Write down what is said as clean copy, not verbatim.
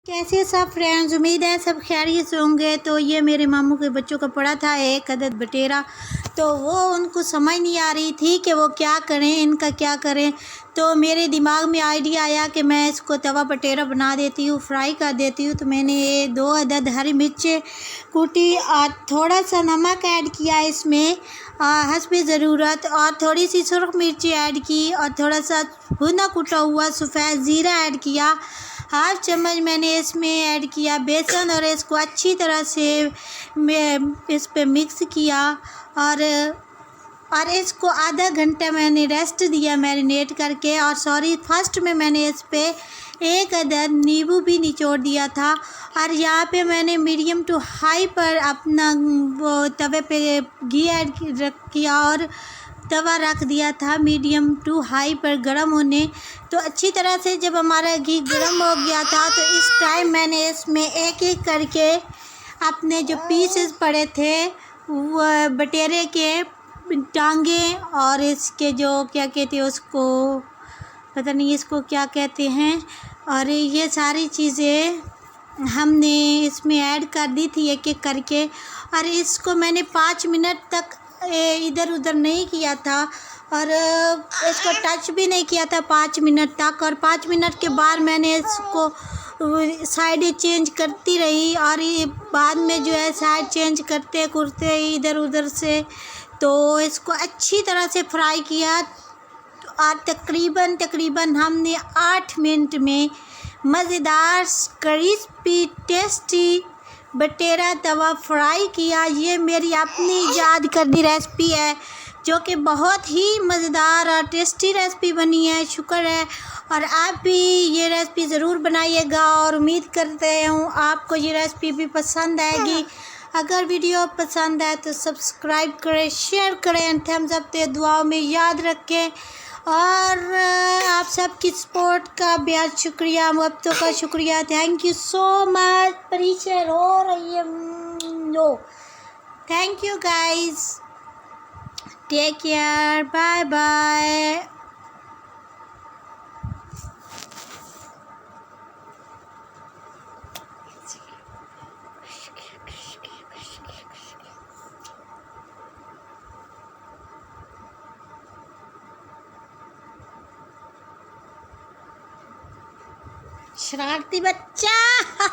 कैसे सब फ्रेंड्स, उम्मीद है सब खैरियत से होंगे। तो ये मेरे मामू के बच्चों का पड़ा था एक अदद बटेरा, तो वो उनको समझ नहीं आ रही थी कि वो क्या करें, इनका क्या करें। तो मेरे दिमाग में आइडिया आया कि मैं इसको तवा बटेरा बना देती हूँ, फ्राई कर देती हूँ। तो मैंने ये 2 अदद हरी मिर्चें कूटी और थोड़ा सा नमक ऐड किया इसमें हस्बे ज़रूरत, और थोड़ी सी सुरख मिर्ची ऐड की, और थोड़ा सा भुना कुटा हुआ सफ़ेद ज़ीरा ऐड किया। हाफ चम्मच मैंने इसमें ऐड किया बेसन, और इसको अच्छी तरह से मैं इस पे मिक्स किया और इसको आधा घंटा मैंने रेस्ट दिया मैरिनेट करके। और फर्स्ट में मैंने इस पे 1 अदद नींबू भी निचोड़ दिया था। और यहाँ पे मैंने मीडियम टू हाई पर अपना वो तवे पे घी ऐड किया और तवा रख दिया था मीडियम टू हाई पर गर्म होने। तो अच्छी तरह से जब हमारा घी गर्म हो गया था, तो इस टाइम मैंने इसमें एक एक करके अपने जो पीसेस पड़े थे वो बटेरे के टांगे, और इसके जो क्या कहते हैं उसको, पता नहीं इसको क्या कहते हैं, और ये सारी चीज़ें हमने इसमें ऐड कर दी थी एक एक करके। और इसको मैंने 5 मिनट तक इधर उधर नहीं किया था, और इसको टच भी नहीं किया था 5 मिनट तक। और 5 मिनट के बाद मैंने इसको साइड चेंज करती रही, और ये बाद में जो है साइड चेंज करते करते इधर उधर से तो इसको अच्छी तरह से फ्राई किया। और तकरीबन हमने 8 मिनट में मज़ेदार क्रिस्पी टेस्टी बटेरा तवा फ्राई किया। ये मेरी अपनी ईजाद करदी रेसिपी है, जो कि बहुत ही मज़ेदार और टेस्टी रेसिपी बनी है। शुक्र है, और आप भी ये रेसिपी ज़रूर बनाइएगा, और उम्मीद करते हूँ आपको ये रेसिपी भी पसंद आएगी। अगर वीडियो पसंद आए तो सब्सक्राइब करें, शेयर करें एंड थम्स अप दे, दुआओं में याद रखें। और आप सबकी सपोर्ट का बेहद शुक्रिया, मुहब्बतों का शुक्रिया। Thank you so much. परिचय हो रही है no, thank you guys, take care, bye bye. शरारती बच्चा।